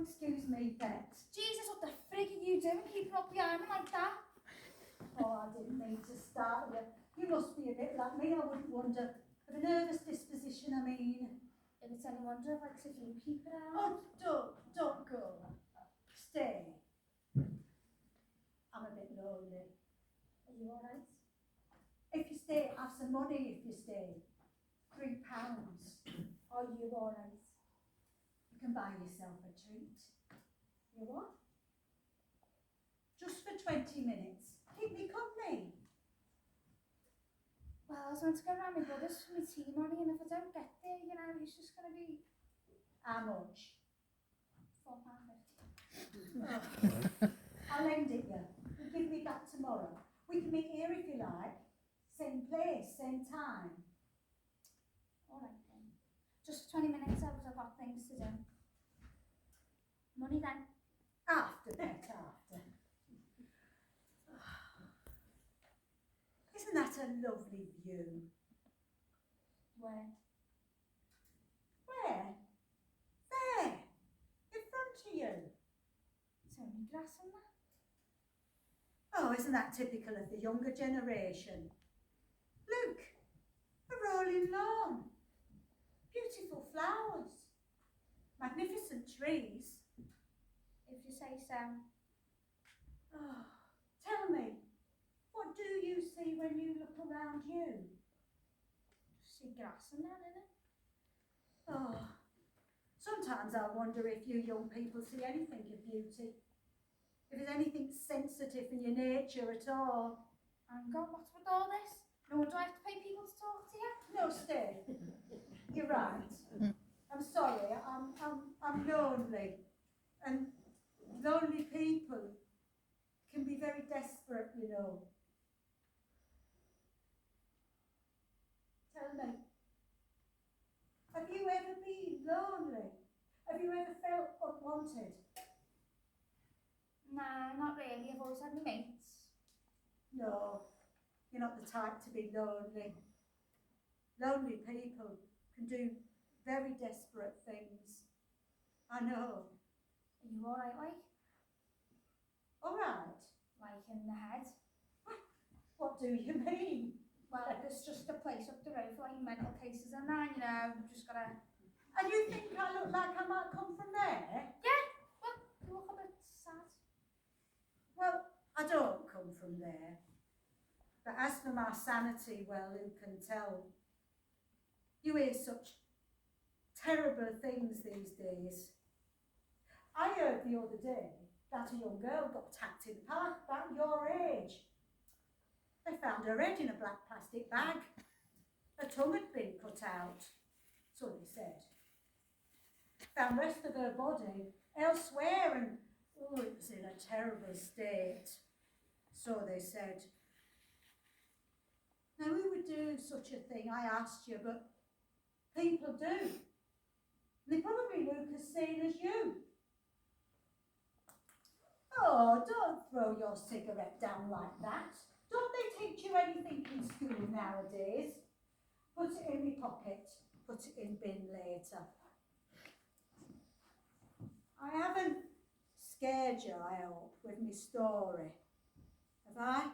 excuse me, pet. Jesus, what the frig are you doing keeping up behind me like that? Oh, I didn't mean to startle you. You must be a bit like me, I wouldn't wonder. Of a nervous disposition, I mean. If it's any wonder, like if you keep it out. Oh, don't go. Stay. I'm a bit lonely. Are you alright? If you stay, have some money if you stay. £3. Are you alright? You can buy yourself a treat. You what? Just for 20 minutes. Keep me company. Well, I was meant to go around my brother's for my tea money, and if I don't get there, you know, it's just going to be How much? £4.50. I'll lend it you. You give me that tomorrow. We can meet here if you like. Same place, same time. Alright then. Just 20 minutes, I've got things to do. Money then. After, pet, after. Isn't that a lovely view? Where? Where? There. In front of you. It's only grass and that. Oh, isn't that typical of the younger generation? Look, a rolling lawn. Beautiful flowers. Magnificent trees. If you say so. Oh, tell me, what do you see when you look around you? Just see grass and that, innit? Oh, sometimes I wonder if you young people see anything of beauty. If there's anything sensitive in your nature at all. And God, what's with all this? No, do I have to pay people to talk to you? No, stay. You're right. I'm sorry. I'm lonely, and lonely people can be very desperate, you know. Tell me, have you ever been lonely? Have you ever felt unwanted? Nah, not really. I've always had my mates. No, you're not the type to be lonely. Lonely people can do very desperate things. I know. Are you alright, like? All right. Like in the head? What do you mean? Well, there's just a place up the road for like mental cases and that, you know, I've just gotta... And you think I look like I might come from there? Yeah, well, you look a bit sad. Well, I don't come from there. But as for my sanity, well, who can tell? You hear such terrible things these days. I heard the other day that a young girl got attacked in the park about your age. They found her head in a black plastic bag. Her tongue had been cut out, so they said. Found the rest of her body elsewhere, and oh, it was in a terrible state, so they said. Now, who would do such a thing? I asked you, but people do. They probably look as sane as you. Oh, don't throw your cigarette down like that. Don't they teach you anything in school nowadays? Put it in my pocket, put it in bin later. I haven't scared you, I hope, with my story. Have I?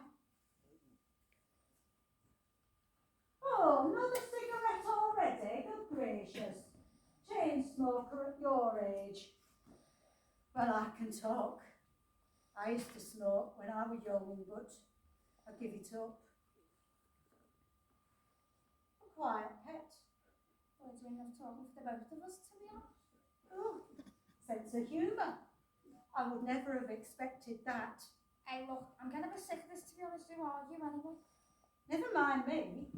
Oh, another cigarette already? Good gracious. Chain smoker at your age. Well, I can talk. I used to smoke when I was young, but I give it up. A quiet pet. Well, do enough talking for the both of us, to be honest. Oh, sense of humour. I would never have expected that. Hey, look, I'm getting a bit sick of this, to be honest. Do argue anyway. Never mind me.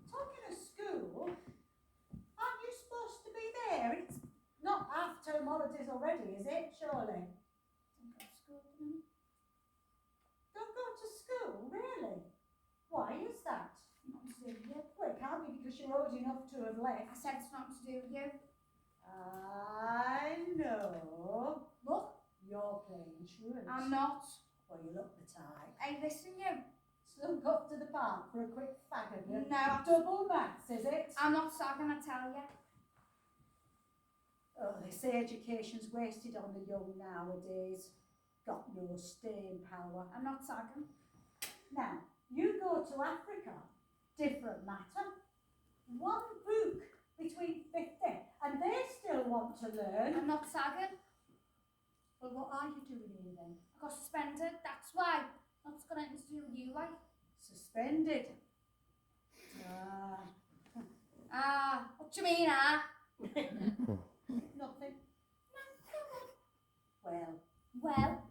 Talking of school, aren't you supposed to be there? It's not half-term holidays already, is it? Surely. Don't go to school at the minute. Don't go to school, really? Why is that? Nothing to do with you. Well, it can't be because you're old enough to have left. I said it's nothing to do with you. I know. Look, You're playing truant. I'm not. Well, you look the type. Hey, listen, you. Slunk up to the park for a quick fag of you. No. Double maths, is it? I'm not talking, I tell you. Oh, they say education's wasted on the young nowadays. Got no staying power. I'm not sagging. Now, you go to Africa, different matter. One book between 50 and they still want to learn. I'm not sagging. Well, what are you doing here then? I got suspended, that's why. That's got anything to do with you, like. Suspended. What do you mean, Nothing. Well,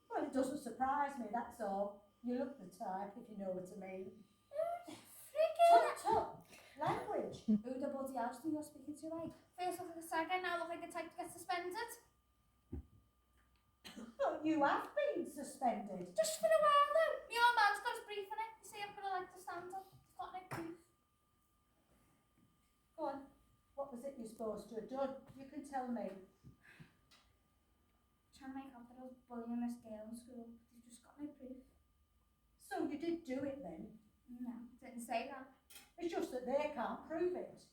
Well, it doesn't surprise me, that's all. You look the type, if you know what I mean. freaking. Tut. Language. Who the bloody else do you're speaking to, like? First look like a sagger, now look like a type to get suspended. But you have been suspended. Just for a while, though. My old man's got his brief in it. You see, I'm gonna like to stand up. He's got no proof. Go on. What was it you're supposed to have done? You can tell me. Trying to make out that I was bullying this girl in school. He's just got no proof. So you did do it then? No, didn't say that. It's just that they can't prove it.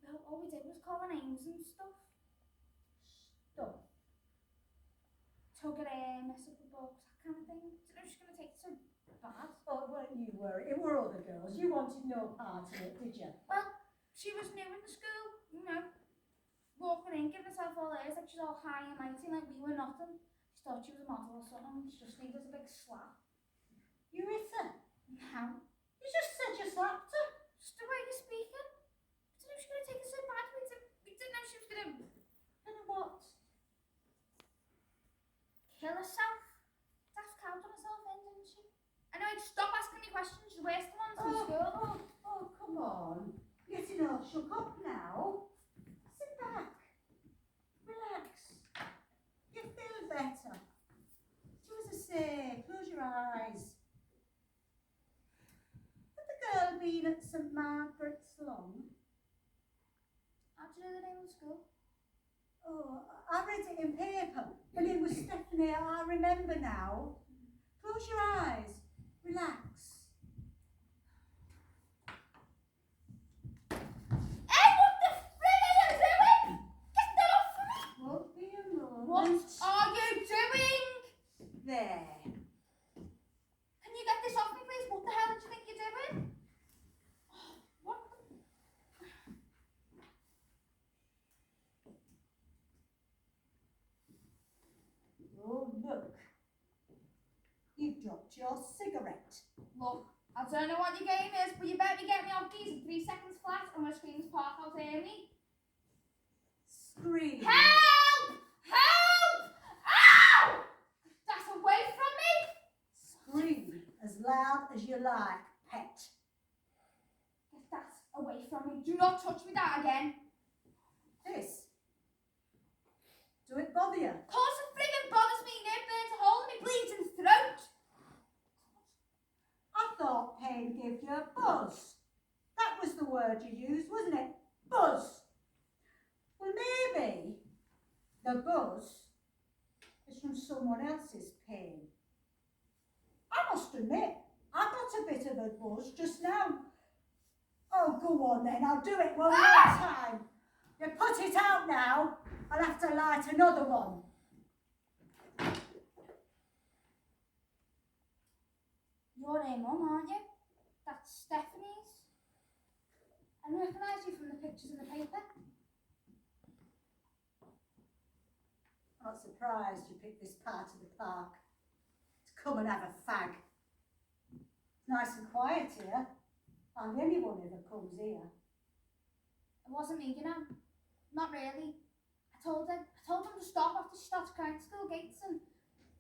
Well, all we did was call her names and stuff. Stuff. Tug her hair, mess up her books, that kind of thing. Didn't know she's going to take it so bad. Oh, it weren't you were. It were other girls. You wanted no part in it, did you? Well, she was new in the school, you know. Walking in, giving herself all airs like she's all high and mighty, like we were nothing. She thought she was a model or something. She just needed a big slap. You hit her. No. You just said you slapped her. Just the way of speaking. We didn't know she was going to take it so bad. We didn't know she was going to And what? kill herself. Daft count on herself then, didn't she? Anyway, stop asking me questions. She's wasting ones in school. Oh, come on. Getting all shook up now. Sit back. Relax. You feel better. Do as I say. Close your eyes. Had the girl been at St Margaret's long? How do you know the name of the school? Oh, I read it in paper. And it was Stephanie. I remember now. Close your eyes. Relax. Hey, what the frig are you doing? Get that off me! Won't be a moment. What are you doing? There. Can you get this off me, please? What the hell did you think you're doing? What the... Oh, look. You've dropped your cigarette. Look, I don't know what your game is, but you better be getting me off these in 3 seconds flat and my screams park out Amy. Scream. Help! Help! Ow! That's away from me! Scream as loud as you like, pet. Get that away from me. Do not touch me that again. This. Do it bother you? Of course it friggin' bothers me. No burns a hole in my bleeding throat. I thought pain gave you a buzz. That was the word you used, wasn't it? Buzz. Well, maybe the buzz is from someone else's pain. I must admit, I got a bit of a buzz just now. Oh, go on then, I'll do it one more time. You put it out now, I'll have to light another one. You're her mum, aren't you? That's Stephanie's. I recognise you from the pictures in the paper. I'm not surprised you picked this part of the park to come and have a fag. It's nice and quiet here. Hardly anyone ever comes here. It wasn't me, you know. Not really. I told them to stop after she started crying at school gates, and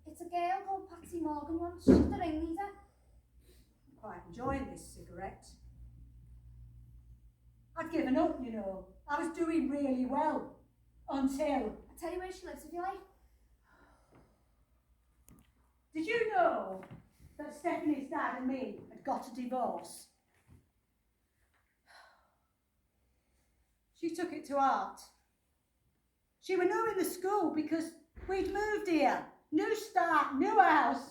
it's a girl called Patsy Morgan once. She's the ringleader. I'm quite enjoying this cigarette. I'd given up, you know. I was doing really well until... I'll tell you where she lives if you like. Did you know that Stephanie's dad and me had got a divorce? She took it to heart. She were new in the school because we'd moved here. New start, new house.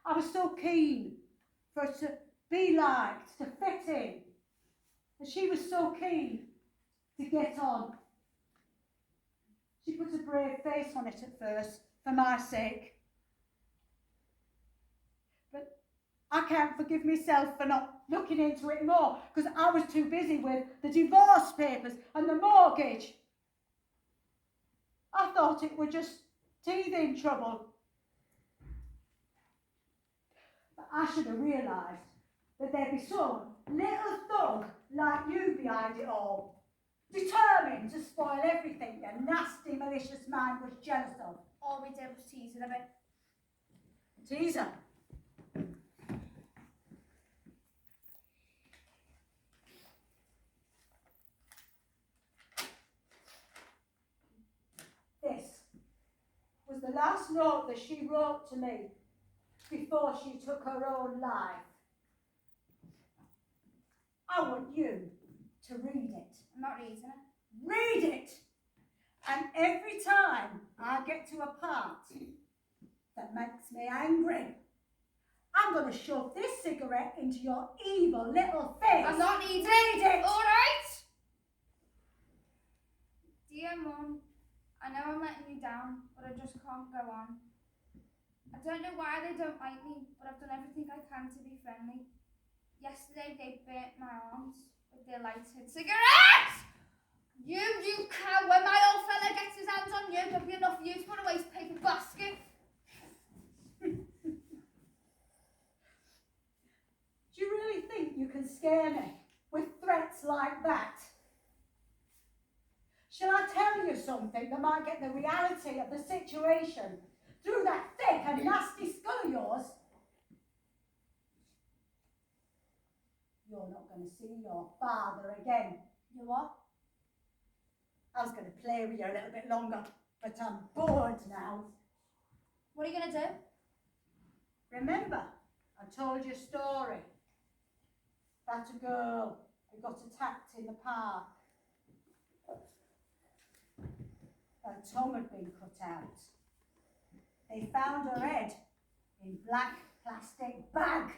I was so keen for her to be liked, to fit in. And she was so keen to get on. She put a brave face on it at first, for my sake. But I can't forgive myself for not looking into it more, because I was too busy with the divorce papers and the mortgage. I thought it were just teething trouble. But I should have realised that there'd be some little thug like you behind it all, determined to spoil everything your nasty, malicious mind was jealous of. All we did was tease her a bit. Tease her. This was the last note that she wrote to me before she took her own life. I want you to read it. I'm not reading it. Read it! And every time I get to a part that makes me angry, I'm going to shove this cigarette into your evil little face. I'm not reading Read it! All right. Dear Mum, I know I'm letting you down, but I just can't go on. I don't know why they don't like me, but I've done everything I can to be friendly. Yesterday they burnt my arms with their lighted cigarettes! You cow, when my old fella gets his hands on you, there'll be enough use for a waste paper basket. Do you really think you can scare me with threats like that? Shall I tell you something that might get the reality of the situation through that thick and nasty skull of yours? You're not going to see your father again. You what? I was going to play with you a little bit longer, but I'm bored now. What are you going to do? Remember, I told you a story about a girl who got attacked in the park. Her tongue had been cut out. They found her head in black plastic bag